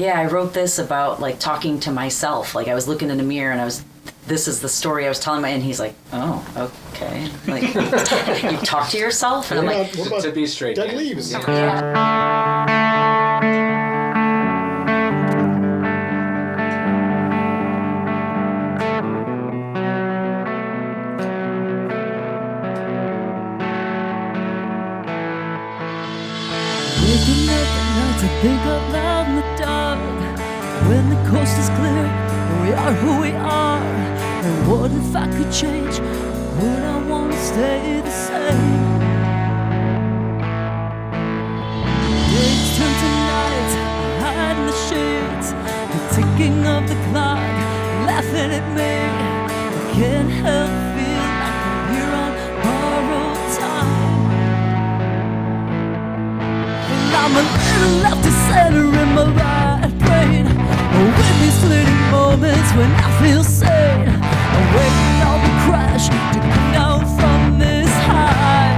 Yeah, I wrote this about like talking to myself. Like I was looking in the mirror and this is the story I was telling and he's like, oh, okay. Like, you talk to yourself? And I'm like, what about to be straight. Dead Leaves? Waking up at night to think out loud in the dark. When the coast is clear, we are who we are. And what if I could change? Would I want to stay the same? Days turn to nights, I hide in the shades. The ticking of the clock, laughing at me. I can't help feel like I'm here on borrowed time. And I'm a little left to center in my right brain. With these fleeting moments when I feel sane, I'm waiting on the crash to come down from this high.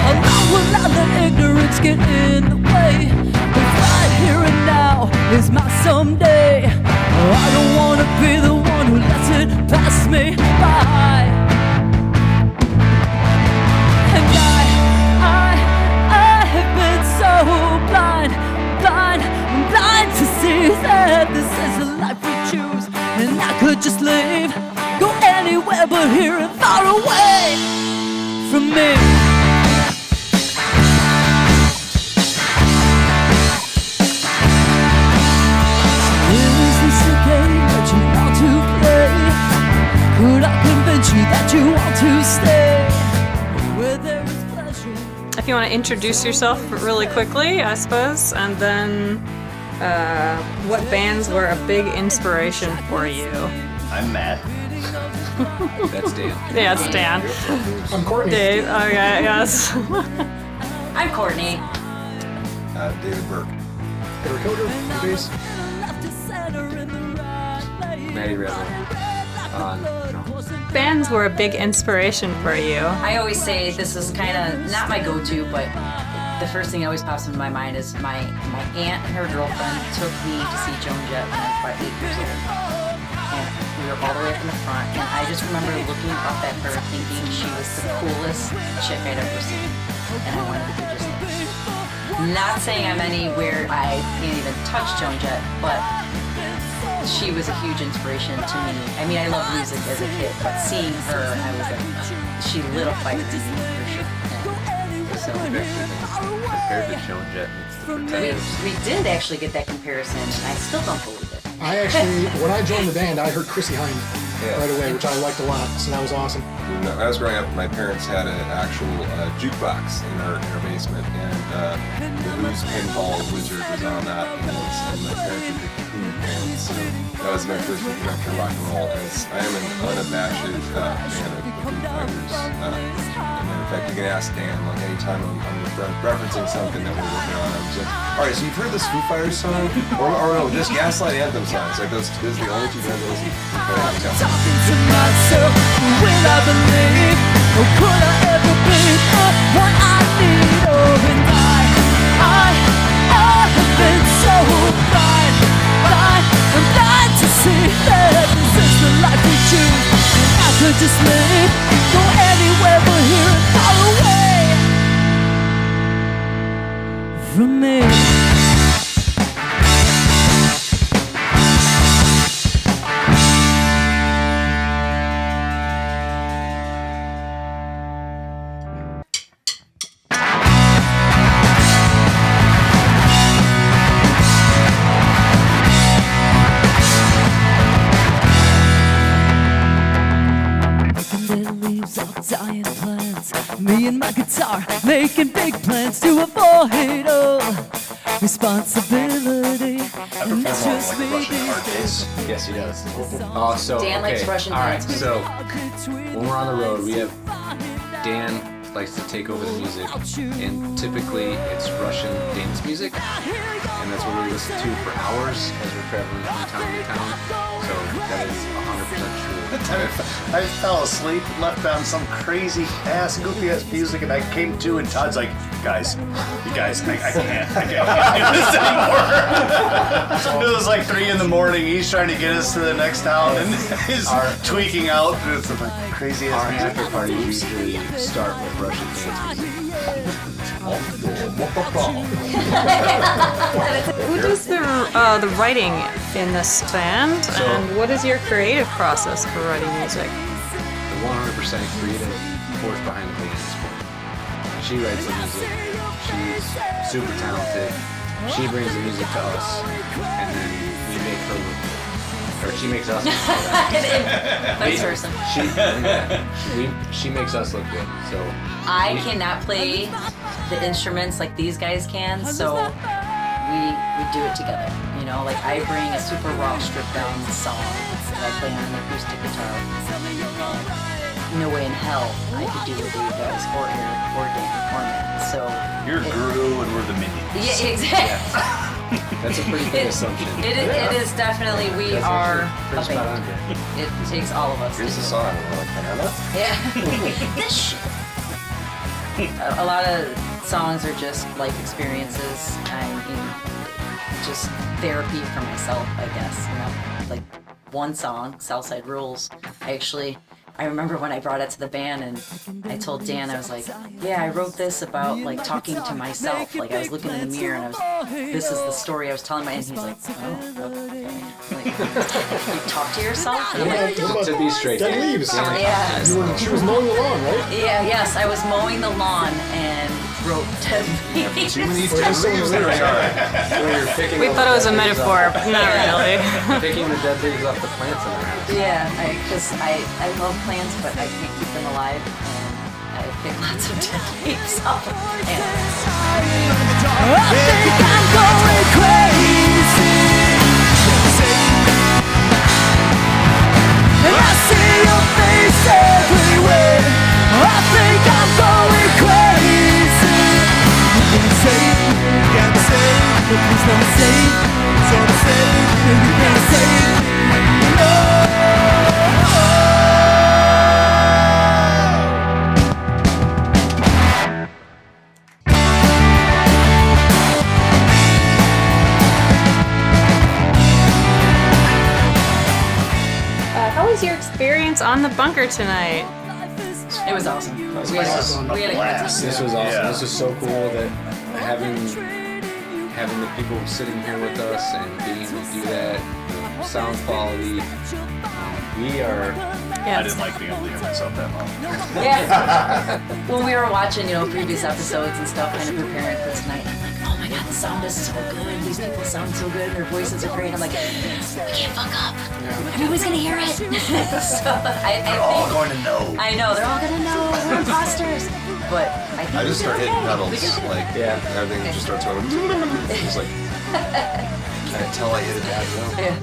And I will not let ignorance get in the way. But right here and now is my someday. I don't want to be the one who lets it pass me by. And I have been so blind to see that this is the life we choose. And I could just leave, go anywhere but here and far away from me. Is this a game that you want to play? Could I convince you that you want to stay where there is pleasure? If you want to introduce yourself really quickly, I suppose, and then what bands were a big inspiration for you? I'm Matt. That's Dan. Yeah, it's Dan. I'm Courtney. Dave. Okay, yes. I'm Courtney. David Burke. Erik Hilgar, bass. Matty Rebel. Bands were a big inspiration for you. I always say this is kind of not my go-to, but the first thing that always pops into my mind is my aunt and her girlfriend took me to see Joan Jett when I was about 8 years old. And we were all the way up in the front, and I just remember looking up at her thinking she was the coolest chick I'd ever seen. And I wanted to be just like her. Not saying I'm anywhere I can't even touch Joan Jett, but she was a huge inspiration to me. I mean, I loved music as a kid, but seeing her, I was like, she lit a fire in me for sure. So Compared to Joan Jett meets the Pretenders. we did actually get that comparison, and I still don't believe it. I actually, when I joined the band, I heard Chrissy Hynde right away, which I liked a lot, so that was awesome. When I was growing up, my parents had an actual jukebox in our basement, and the Who's Pinball Wizard was on that, and my parents were big Who fans, so that was my first introduction to rock and roll. As I am an unabashed fan of the Foo Fighters. In fact, you can ask Dan, like anytime I'm referencing something that we're working on, I'm just like, all right, so you've heard this Foo Fighters song? Or no, this Gaslight Anthem song. It's like, those are the only two bands I listen to. Talking to myself, will I believe? Or could I ever be what I need? Oh, and I have been so blind to see that this is the life we choose. I could just leave, go anywhere but here and far away from me. Dying plans, me and my guitar making big plans to avoid all responsibility. And it's just me these days. Yes, he does. So Dan likes Russian all right, dance so when we're on the road, we have Dan likes to take over the music, and typically it's Russian dance music, and that's what we listen to for hours as we're traveling from town to town. So that is 100% true. I fell asleep, left on some crazy ass, goofy ass music, and I came to, and Todd's like, guys, I can't do this anymore. It was like 3 a.m. He's trying to get us to the next town, and he's tweaking out. And it's like crazy Our ass music. after parties usually start with Russian dance music. Who does the writing in this band, and what is your creative process for writing music? The 100% creative force behind the band is Courtney. She writes the music. She's super talented. She brings the music to us, and then we make her look good. Or she makes us look good. Vice versa. She makes us look good. So I cannot play the instruments like these guys can, so we do it together. You know, like I bring a super raw, stripped down song that I play on an acoustic guitar. No way in hell I could do what you guys or Erik or Dan or Matt. So You're Guru and we're the Minions. yeah, exactly. that's a pretty good assumption. It is definitely we That's are actually a pretty spot on, band. Jay. It takes all of us. Here's to the do song. We're like, banana? it. Yeah. This shit. A lot of songs are just life experiences. Just therapy for myself, I guess. You know, like one song, Southside Rules. I remember when I brought it to the band and I told Dan, I was like, yeah, I wrote this about like talking to myself. Like I was looking in the mirror and this is the story I was telling and he's like, oh, okay. Like, you talk to yourself? I'm like, To be straight, Dead Dan, leaves. Dan Yeah. has- She was mowing the lawn, right? yes, I was mowing the lawn and wrote Dead Leaves. Too many Or just some leaves lyrics. So you're picking We all thought it was the a dead leaves metaphor, off- but not really. Picking the dead leaves off the plants in our house. Yeah, because I love plants, but I can't keep them alive, and I pick lots of dead leaves off of plants. I think I'm going crazy. And I see your face everywhere. I think I'm going crazy. You can say, but please don't say. Don't say, you can't say. No. How was your experience on the bunker tonight? It was awesome. We had a good blast. time. This was awesome. Yeah. This was so cool that having the people sitting here with us and being able to do that, the sound quality. We are. Yeah. I didn't like being able to hear myself that long. Yeah. When we were watching, previous episodes and stuff, kind of preparing for tonight, I'm like, oh my god, the sound is so good. These people sound so good. Their voices are great. I'm like, we can't fuck up. Everyone's gonna hear it. So They're all going to know. I know they're all gonna know we're imposters. But I think I just start hitting pedals, We did like, Yeah. everything just starts going, just like, can't tell I hit a bad note. Yeah.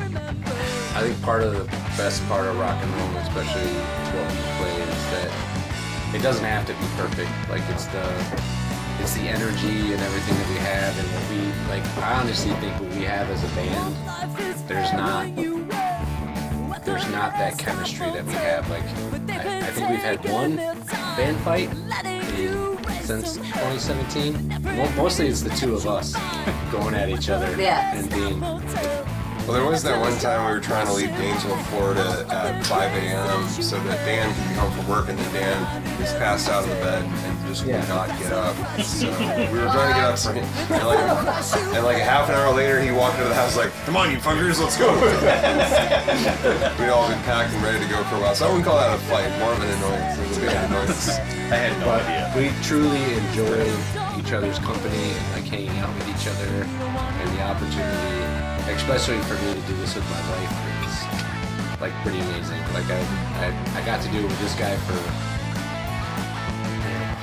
I think part of the best part of rock and roll, especially what we play, is that it doesn't have to be perfect. Like it's the energy and everything that we have, and what we like. I honestly think what we have as a band, there's not that chemistry that we have. Like I think we've had one band fight since 2017. Mostly it's the two of us going at each other Yeah. and being. Well, there was that one time we were trying to leave Gainesville, Florida at 5 a.m. so that Dan could be home from work, and then Dan was passed out of the bed and just would not get up. So we were trying to get up for him. And like a half an hour later, he walked into the house like, come on, you fuckers, let's go. We'd all been packed and ready to go for a while. So I wouldn't call that a fight, more of an annoyance. It was a big annoyance. I had no idea. We truly enjoy each other's company and like hanging out with each other, and the opportunity, especially for me to do this with my wife, is like pretty amazing. Like I got to do it with this guy for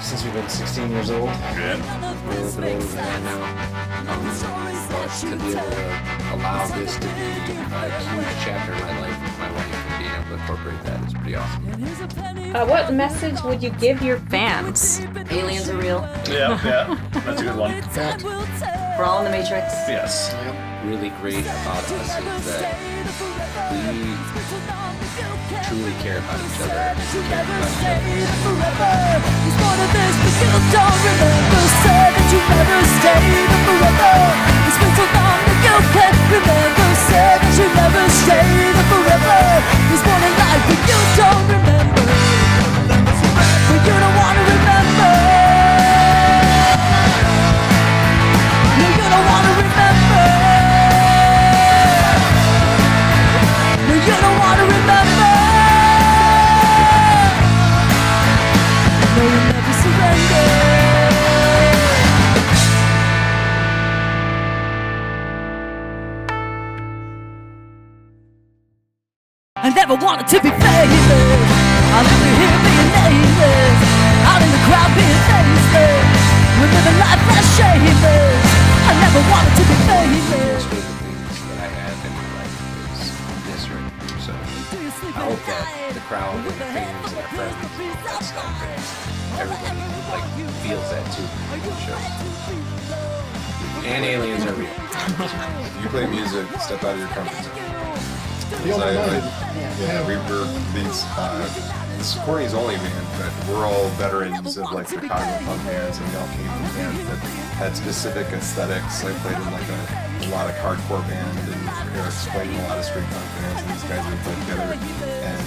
since we've been 16 years old. Good. We're a little bit older than that now. But to be able to allow this to be a huge chapter in my life with my wife and being able to incorporate that is pretty awesome. What message would you give your fans? Aliens are real. Yeah, that's a good one. Fact. We're all in the Matrix. Yes. Really great about us is that we truly care about each other. We care about each other. It's one of this, but you don't remember. Say that you never stayed forever. It's been so long that you can't remember. Say that you never stayed forever. There's more in life, but you don't remember. But you don't want to remember. No, you don't want to remember. No, you don't want to remember. No, you never surrender. I never wanted to be famous. I never hear being nameless. Out in the crowd being faceless. We're living life that's shameless. I never wanted to be famous. Most of the things that I have in my life is this right here. So I hope that the crowd and the fans and our friends and all that stuff, and everybody like feels that too in the show. And aliens are real. If you play music, step out of your comfort zone. The only one. Yeah, we were these. This is Courtney's only band, but we're all veterans of like Chicago punk bands, and we all came from bands that had specific aesthetics. I played in like a lot of hardcore band, and Erik's played in a lot of street punk bands, and these guys would play together. And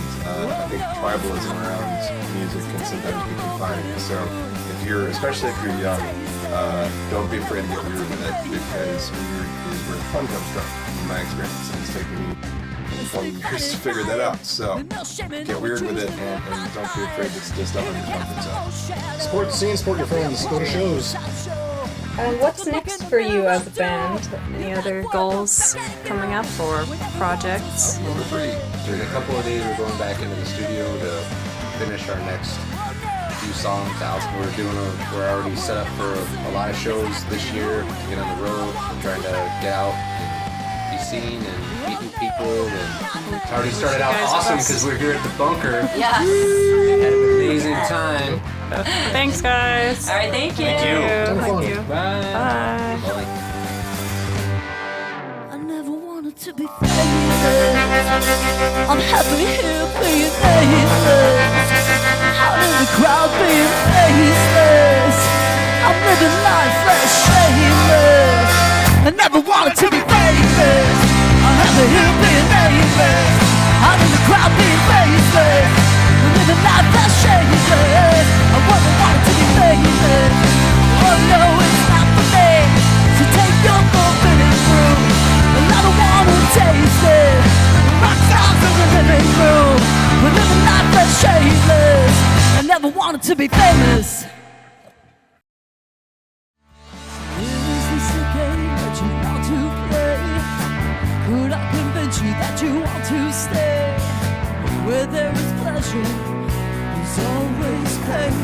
I think tribalism around music can sometimes be confining. So especially if you're young, don't be afraid to get weird with it, because weird is where the fun comes from. In my experience, and it's taken me 20 years to figure that out. So get weird with it, and don't be afraid to just step on your comfort zone. Support the scene, support your friends, go to shows. What's next for you as a band? Any other goals coming up or projects? We're free. In a couple of days, we're going back into the studio to finish our next few songs out. We're already set up for a lot of shows this year. Get on the road. We're trying to get out and be seen and meet new people. And it's already started out awesome because we're here at the bunker. Yeah. Had an amazing time. Thanks, guys. All right, thank you. Thank you. Bye. Bye. I never wanted to be famous. I'm happy here being nameless. Out in the crowd being faceless. I'm living life that's shameless. I never wanted to be famous. I'm happy here being nameless. Out in the crowd being faceless. I'm living life that's shameless. I never wanted to be famous. Oh no, it's not for me. So take your forbidden fruit. And I don't want to taste it. Rock stars in the living room. We're living life that's shameless. I never wanted to be famous. Is this a game that you want to play? Could I convince you that you want to stay? Where there is pleasure, there's always pain.